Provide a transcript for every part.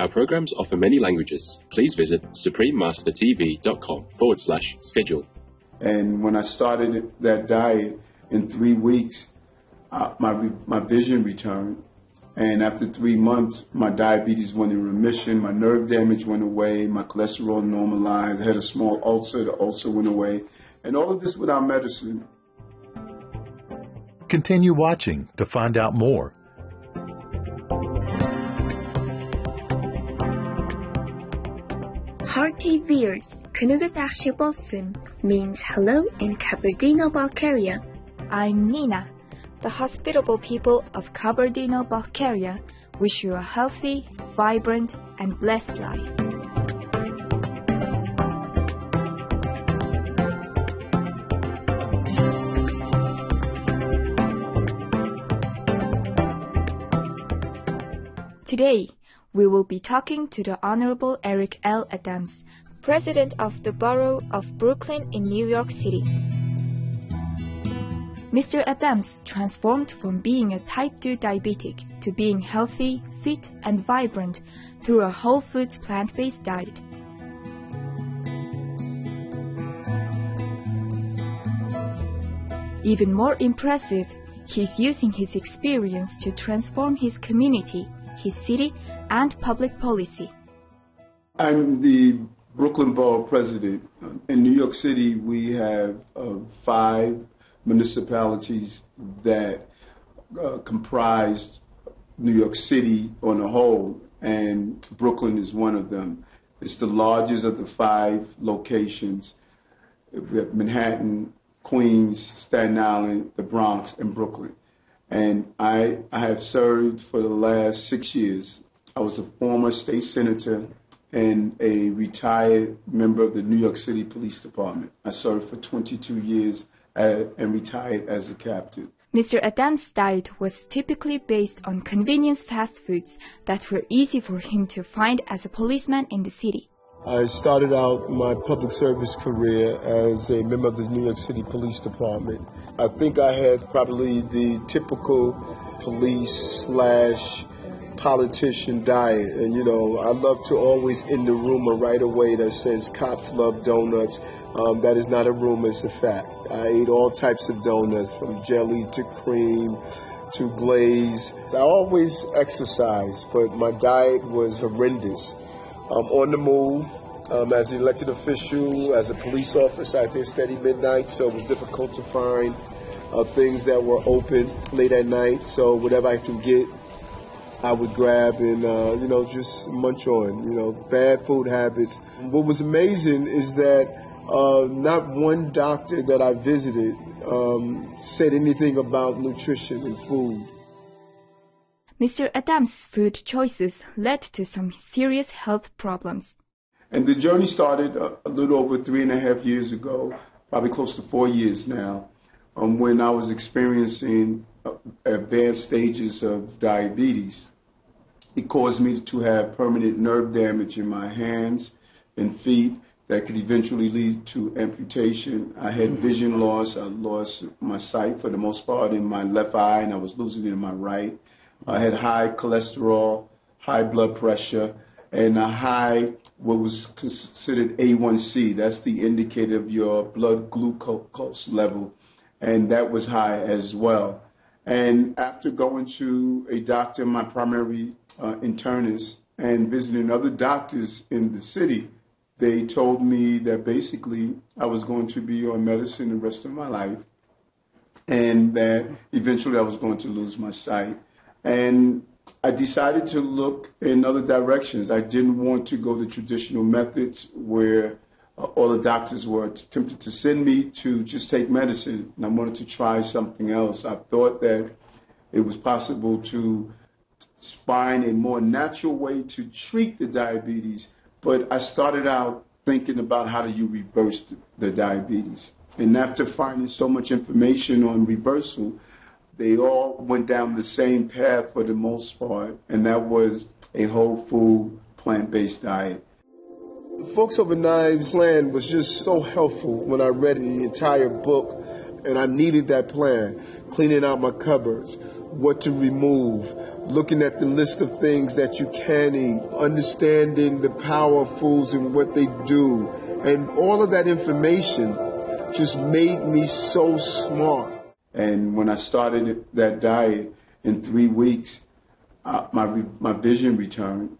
Our programs offer many languages. Please visit suprememastertv.com/schedule. And when I started that diet, in 3 weeks, my vision returned. And after 3 months, my diabetes went in remission, my nerve damage went away, my cholesterol normalized, I had a small ulcer, the ulcer went away. And all of this without medicine. Continue watching to find out more. Hearty beers, 그누구 사실 болсон means hello in Kabardino-Balkaria. I'm Nina. The hospitable people of Kabardino-Balkaria wish you a healthy, vibrant, and blessed life. Today, we will be talking to the Honorable Eric L. Adams, President of the Borough of Brooklyn in New York City. Mr. Adams transformed from being a type 2 diabetic to being healthy, fit, and vibrant through a whole foods plant-based diet. Even more impressive, he's using his experience to transform his community, his city, and public policy. I'm the Brooklyn Borough President. In New York City, we have 5 municipalities that comprise New York City on a whole, and Brooklyn is one of them. It's the largest of the 5 locations. We have Manhattan, Queens, Staten Island, the Bronx, and Brooklyn. And I have served for the last 6 years. I was a former state senator and a retired member of the New York City Police Department. I served for 22 years and retired as a captain. Mr. Adams' diet was typically based on convenience fast foods that were easy for him to find as a policeman in the city. I started out my public service career as a member of the New York City Police Department. I think I had probably the typical police/politician diet. And, you know, I love to always end the rumor right away that says cops love donuts. That is not a rumor, it's a fact. I ate all types of donuts, from jelly to cream to glaze. I always exercised, but my diet was horrendous. On the move, as an elected official, as a police officer, I did steady midnight, so it was difficult to find things that were open late at night. So whatever I could get, I would grab and, just munch on, bad food habits. What was amazing is that not one doctor that I visited said anything about nutrition and food. Mr. Adams' food choices led to some serious health problems. And the journey started a little over 3.5 years ago, probably close to 4 years now, when I was experiencing advanced stages of diabetes. It caused me to have permanent nerve damage in my hands and feet that could eventually lead to amputation. I had vision loss. I lost my sight for the most part in my left eye, and I was losing it in my right. I had high cholesterol, high blood pressure, and a high, what was considered A1C. That's the indicator of your blood glucose level, and that was high as well. And after going to a doctor, my primary internist, and visiting other doctors in the city, they told me that basically I was going to be on medicine the rest of my life, and that eventually I was going to lose my sight. And I decided to look in other directions. I didn't want to go the traditional methods where all the doctors were attempting to send me to just take medicine, and I wanted to try something else. I thought that it was possible to find a more natural way to treat the diabetes, but I started out thinking about how do you reverse the diabetes. And after finding so much information on reversal, they all went down the same path for the most part, and that was a whole food, plant-based diet. The Folks Over Knives plan was just so helpful when I read the entire book, and I needed that plan. Cleaning out my cupboards, what to remove, looking at the list of things that you can eat, understanding the power of foods and what they do. And all of that information just made me so smart. And when I started that diet, in 3 weeks, my vision returned.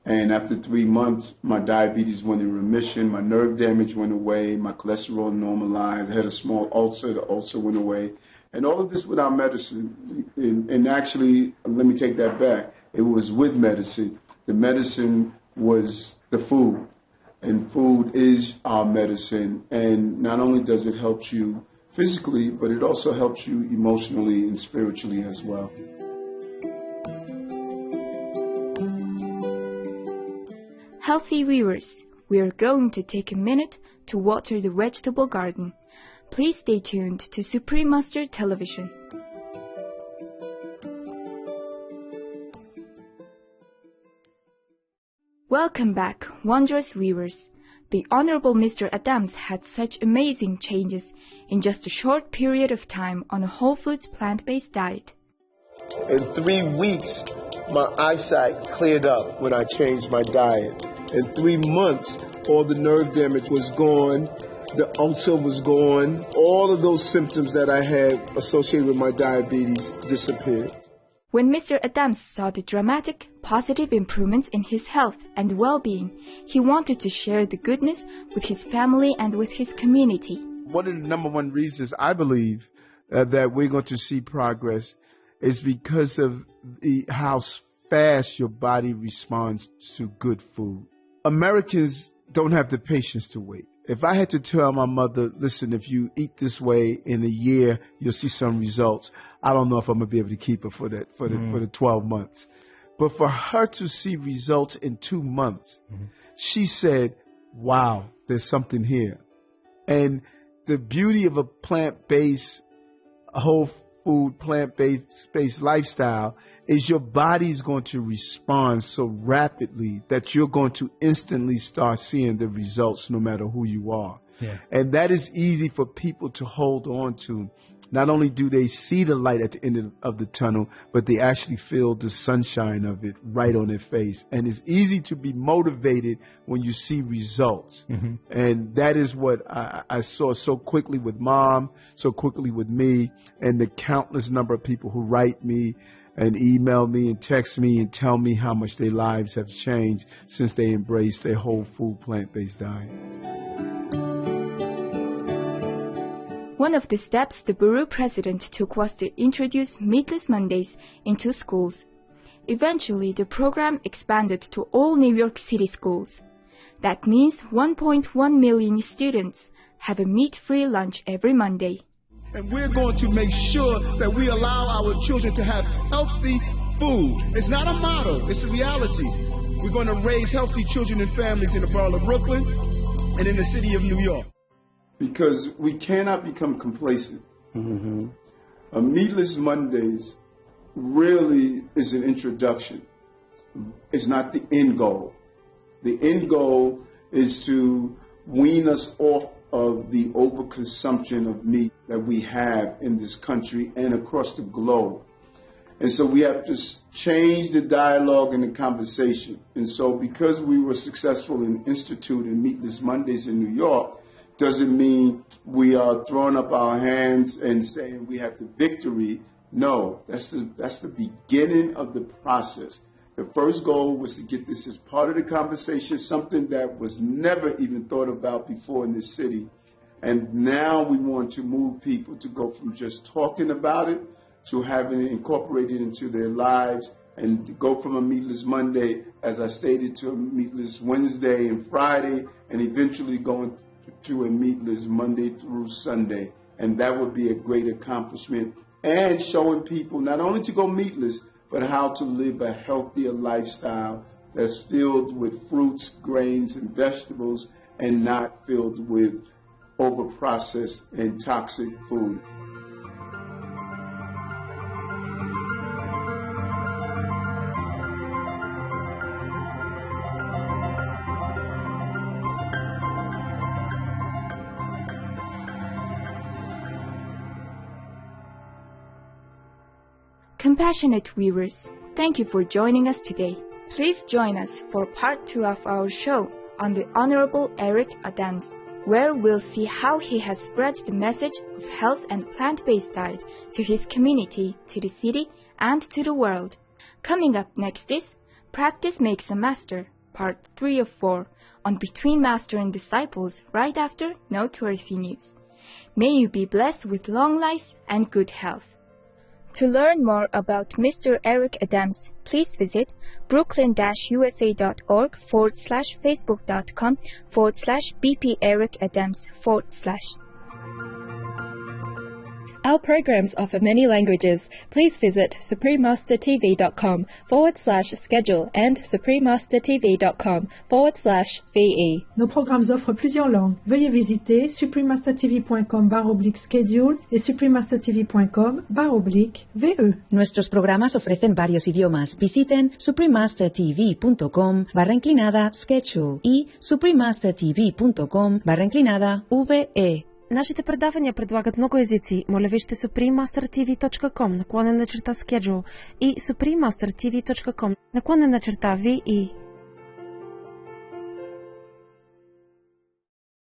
And after 3 months, my diabetes went in remission, my nerve damage went away, my cholesterol normalized, I had a small ulcer, the ulcer went away. And all of this without medicine. And actually, let me take that back. It was with medicine. The medicine was the food. And food is our medicine. And not only does it help you physically, but it also helps you emotionally and spiritually as well. Healthy viewers, we are going to take a minute to water the vegetable garden. Please stay tuned to Supreme Master Television. Welcome back, wondrous viewers. The Honorable Mr. Adams had such amazing changes in just a short period of time on a whole foods plant-based diet. In 3 weeks, my eyesight cleared up when I changed my diet. In 3 months, all the nerve damage was gone, the ulcer was gone, all of those symptoms that I had associated with my diabetes disappeared. When Mr. Adams saw the dramatic, positive improvements in his health and well-being, he wanted to share the goodness with his family and with his community. One of the number one reasons I believe that we're going to see progress is because of how fast your body responds to good food. Americans don't have the patience to wait. If I had to tell my mother, listen, if you eat this way in a year, you'll see some results, I don't know if I'm going to be able to keep her for the 12 months. But for her to see results in 2 months, she said, wow, there's something here. And the beauty of a plant-based, whole food, plant-based lifestyle is your body's going to respond so rapidly that you're going to instantly start seeing the results no matter who you are. Yeah. And that is easy for people to hold on to. Not only do they see the light at the end of the tunnel, but they actually feel the sunshine of it right on their face. And it's easy to be motivated when you see results. Mm-hmm. And that is what I saw so quickly with Mom, so quickly with me, and the countless number of people who write me and email me and text me and tell me how much their lives have changed since they embraced their whole food plant-based diet. One of the steps the Bureau president took was to introduce Meatless Mondays into schools. Eventually, the program expanded to all New York City schools. That means 1.1 million students have a meat-free lunch every Monday. And we're going to make sure that we allow our children to have healthy food. It's not a motto, it's a reality. We're going to raise healthy children and families in the borough of Brooklyn and in the city of New York. Because we cannot become complacent. Mm-hmm. Meatless Mondays really is an introduction. It's not the end goal. The end goal is to wean us off of the overconsumption of meat that we have in this country and across the globe. And so we have to change the dialogue and the conversation. And so because we were successful in instituting Meatless Mondays in New York, doesn't mean we are throwing up our hands and saying we have the victory. No, that's the beginning of the process. The first goal was to get this as part of the conversation, something that was never even thought about before in this city. And now we want to move people to go from just talking about it to having it incorporated into their lives, and to go from a Meatless Monday, as I stated, to a Meatless Wednesday and Friday, and eventually going to a meatless Monday through Sunday. And that would be a great accomplishment, and showing people not only to go meatless, but how to live a healthier lifestyle that's filled with fruits, grains, and vegetables, and not filled with overprocessed and toxic food. Compassionate viewers, thank you for joining us today. Please join us for part 2 of our show on the Honorable Eric Adams, where we'll see how he has spread the message of health and plant-based diet to his community, to the city, and to the world. Coming up next is Practice Makes a Master, part 3 of 4, on Between Master and Disciples, right after Noteworthy News. May you be blessed with long life and good health. To learn more about Mr. Eric Adams, please visit brooklyn-usa.org/facebook.com/bpericadams/. Our programs offer many languages. Please visit suprememastertv.com/schedule and suprememastertv.com/ve. Nos programmes offrent plusieurs langues. Veuillez visiter suprememastertv.com/schedule et suprememastertv.com/ve. Nuestros programas ofrecen varios idiomas. Visiten suprememastertv.com/schedule и suprememastertv.com/ve. Нашите предавания предлагат много езици. Моля вижте suprememastertv.com/schedule и suprememastertv.com/ve.